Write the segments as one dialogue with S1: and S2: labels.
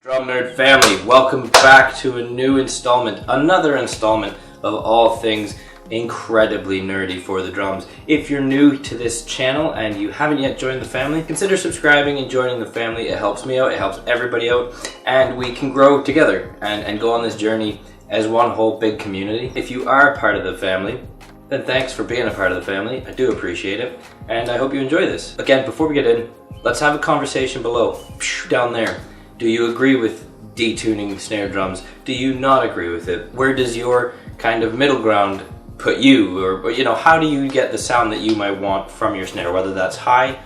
S1: Drum Nerd family, welcome back to another installment of all things incredibly nerdy for the drums. If you're new to this channel and you haven't yet joined the family, consider subscribing and joining the family. It helps me out, it helps everybody out, and we can grow together and go on this journey as one whole big community. If you are part of the family, then thanks for being a part of the family. I do appreciate it, and I hope you enjoy this. Again, before we get in, let's have a conversation below, down there. Do you agree with detuning snare drums? Do you not agree with it? Where does your kind of middle ground put you? Or you know, how do you get the sound that you might want from your snare, whether that's high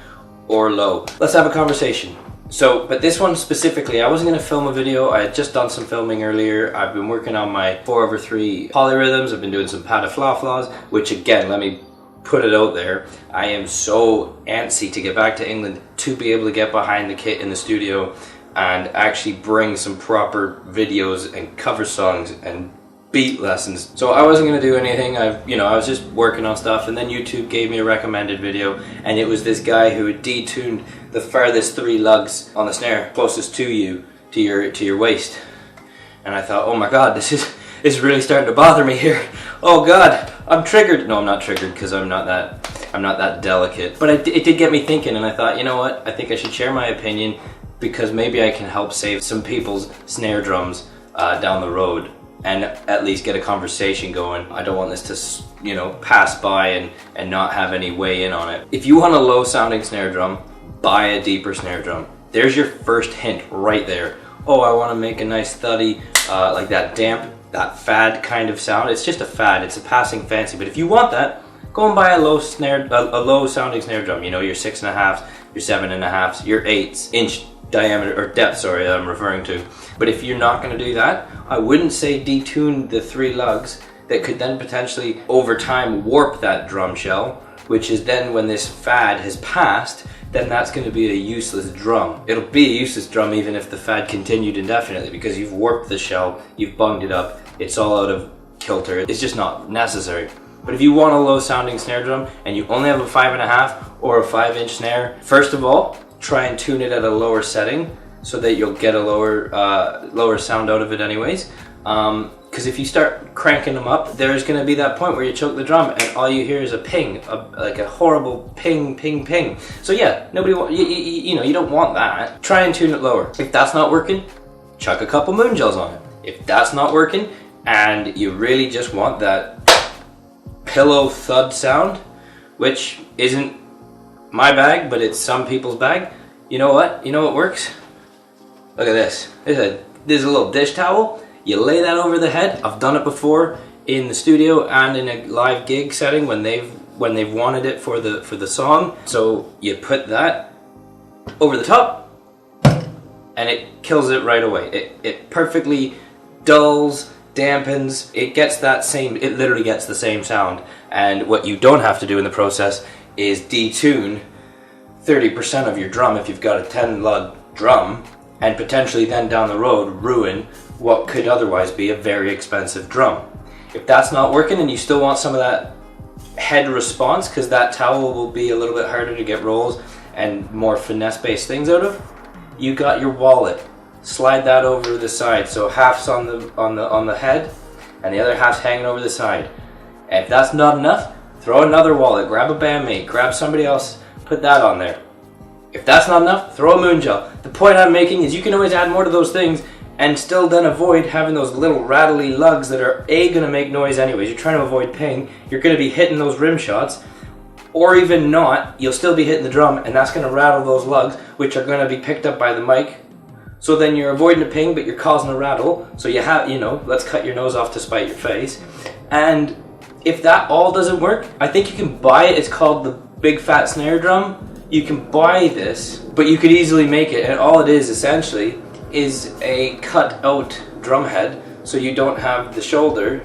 S1: or low? Let's have a conversation. But this one specifically, I wasn't going to film a video. I had just done some filming earlier. I've been working on my 4/3 polyrhythms. I've been doing some patafla-flas, which again, let me put it out there. I am so antsy to get back to England to be able to get behind the kit in the studio and actually bring some proper videos and cover songs and beat lessons. So I wasn't going to do anything. I was just working on stuff, and then YouTube gave me a recommended video, and it was this guy who had detuned the farthest 3 lugs on the snare closest to you, to your waist. And I thought, oh my god, this is really starting to bother me here. Oh god, I'm triggered. No, I'm not triggered, because I'm not that delicate. But it did get me thinking, and I thought, you know what, I think I should share my opinion, because maybe I can help save some people's snare drums down the road and at least get a conversation going. I don't want this to, you know, pass by and not have any way in on it. If you want a low sounding snare drum, buy a deeper snare drum. There's your first hint right there. Oh, I want to make a nice thuddy, like that damp, that fad kind of sound. It's just a fad, it's a passing fancy. But if you want that, go and buy a low sounding snare drum. You know, your 6.5s, your 7.5s, your 8" diameter or depth, sorry, I'm referring to. But if you're not going to do that, I wouldn't say detune the 3 lugs that could then potentially over time warp that drum shell, which is then when this fad has passed, then that's going to be a useless drum. It'll be a useless drum even if the fad continued indefinitely, because you've warped the shell, you've bunged it up, it's all out of kilter. It's just not necessary. But if you want a low sounding snare drum and you only have a 5.5 or a 5" snare, first of all, try and tune it at a lower setting so that you'll get a lower sound out of it anyways. Because if you start cranking them up, there's going to be that point where you choke the drum and all you hear is a ping, like a horrible ping, ping, ping. So yeah, you don't want that. Try and tune it lower. If that's not working, chuck a couple moon gels on it. If that's not working and you really just want that pillow thud sound, which isn't my bag, but it's some people's bag. You know what? You know what works? Look at this. There's a little dish towel. You lay that over the head. I've done it before in the studio and in a live gig setting when they've wanted it for the song. So you put that over the top, and it kills it right away. It perfectly dulls, dampens. It literally gets the same sound. And what you don't have to do in the process is detune 30% of your drum if you've got a 10 lug drum, and potentially then down the road ruin what could otherwise be a very expensive drum. If that's not working and you still want some of that head response, because that towel will be a little bit harder to get rolls and more finesse based things out of, you got your wallet. Slide that over the side, so half's on the head and the other half's hanging over the side. And if that's not enough, throw another wallet, grab a bandmate, grab somebody else, put that on there. If that's not enough, throw a moon gel. The point I'm making is you can always add more to those things and still then avoid having those little rattly lugs that are going to make noise anyways. You're trying to avoid ping, you're going to be hitting those rim shots, or even not, you'll still be hitting the drum and that's going to rattle those lugs, which are going to be picked up by the mic. So then you're avoiding a ping, but you're causing a rattle. So you have, let's cut your nose off to spite your face. And if that all doesn't work, I think you can buy it. It's called the Big Fat Snare Drum. You can buy this, but you could easily make it, and all it is essentially is a cut out drum head, so you don't have the shoulder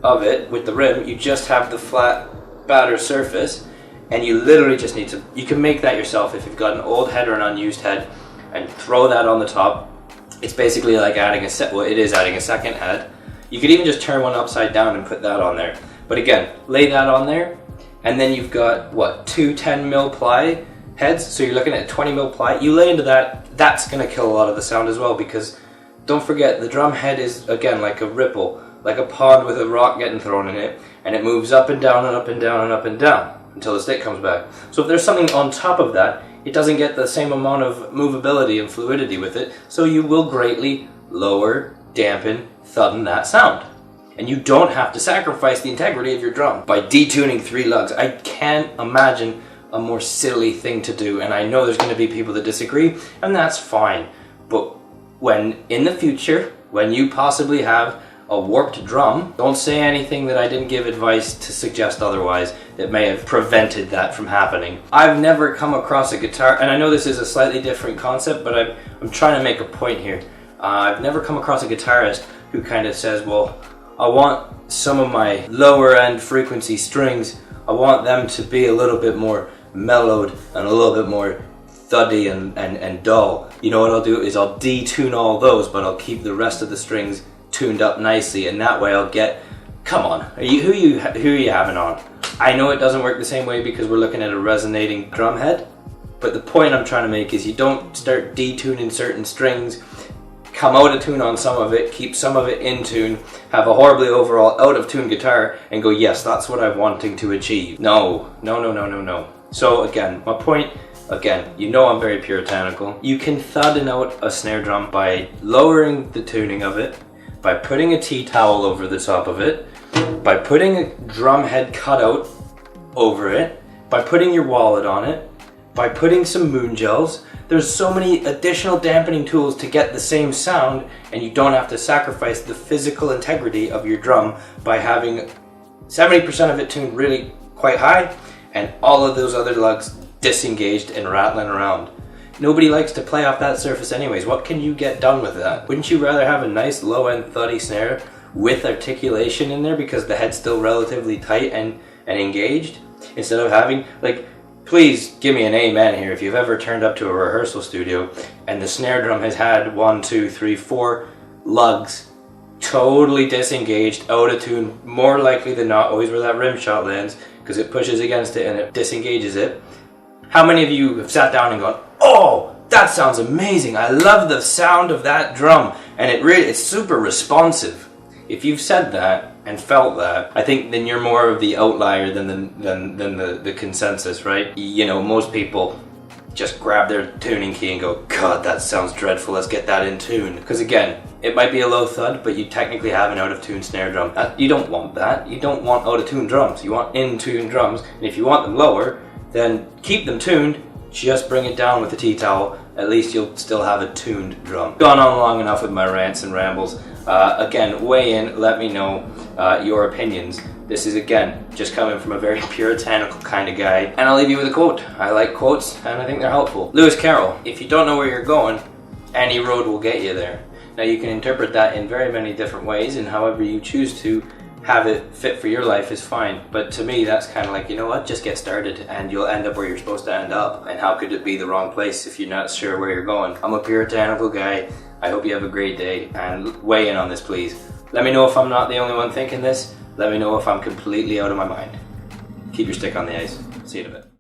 S1: of it with the rim, you just have the flat batter surface, and you literally just need to, you can make that yourself if you've got an old head or an unused head, and throw that on the top. It's basically like adding it is adding a second head. You could even just turn one upside down and put that on there. But again, lay that on there, and then you've got, what, 2 10mm ply heads, so you're looking at 20mm ply. You lay into that, that's going to kill a lot of the sound as well, because don't forget, the drum head is, again, like a ripple, like a pond with a rock getting thrown in it, and it moves up and down and up and down and up and down until the stick comes back. So if there's something on top of that, it doesn't get the same amount of movability and fluidity with it, so you will greatly lower, dampen, thudden that sound. And you don't have to sacrifice the integrity of your drum by detuning 3 lugs. I can't imagine a more silly thing to do, and I know there's going to be people that disagree, and that's fine. But when, in the future, when you possibly have a warped drum, don't say anything that I didn't give advice to suggest otherwise that may have prevented that from happening. I've never come across a guitar, and I know this is a slightly different concept, but I'm trying to make a point here. I've never come across a guitarist who kind of says, well, I want some of my lower end frequency strings, I want them to be a little bit more mellowed and a little bit more thuddy and dull. You know what I'll do is I'll detune all those, but I'll keep the rest of the strings tuned up nicely, and that way I'll get, come on, who are you having on? I know it doesn't work the same way because we're looking at a resonating drum head, but the point I'm trying to make is you don't start detuning certain strings, come out of tune on some of it, keep some of it in tune, have a horribly overall out of tune guitar, and go, yes, that's what I'm wanting to achieve. No. So again, my point, again, you know I'm very puritanical. You can thudden out a snare drum by lowering the tuning of it, by putting a tea towel over the top of it, by putting a drum head cutout over it, by putting your wallet on it, by putting some moon gels. There's so many additional dampening tools to get the same sound, and you don't have to sacrifice the physical integrity of your drum by having 70% of it tuned really quite high and all of those other lugs disengaged and rattling around. Nobody likes to play off that surface anyways. What can you get done with that? Wouldn't you rather have a nice low-end thuddy snare with articulation in there because the head's still relatively tight and engaged, instead of having, like, please give me an amen here if you've ever turned up to a rehearsal studio and the snare drum has had 1, 2, 3, 4 lugs totally disengaged, out of tune, more likely than not, always where that rim shot lands because it pushes against it and it disengages it. How many of you have sat down and gone, oh, that sounds amazing, I love the sound of that drum, and it's super responsive? If you've said that and felt that, I think then you're more of the outlier than the consensus, right? You know, most people just grab their tuning key and go, God, that sounds dreadful, let's get that in tune. Because again, it might be a low thud, but you technically have an out-of-tune snare drum. You don't want that. You don't want out-of-tune drums. You want in-tune drums. And if you want them lower, then keep them tuned, just bring it down with a tea towel. At least you'll still have a tuned drum. Gone on long enough with my rants and rambles. Again, weigh in, let me know your opinions. This is, again, just coming from a very puritanical kind of guy. And I'll leave you with a quote. I like quotes, and I think they're helpful. Lewis Carroll, if you don't know where you're going, any road will get you there. Now, you can interpret that in very many different ways, and however you choose to have it fit for your life is fine. But to me, that's kind of like, you know what, just get started and you'll end up where you're supposed to end up. And how could it be the wrong place if you're not sure where you're going? I'm a puritanical guy. I hope you have a great day, and weigh in on this, please. Let me know if I'm not the only one thinking this. Let me know if I'm completely out of my mind. Keep your stick on the ice. See you in a bit.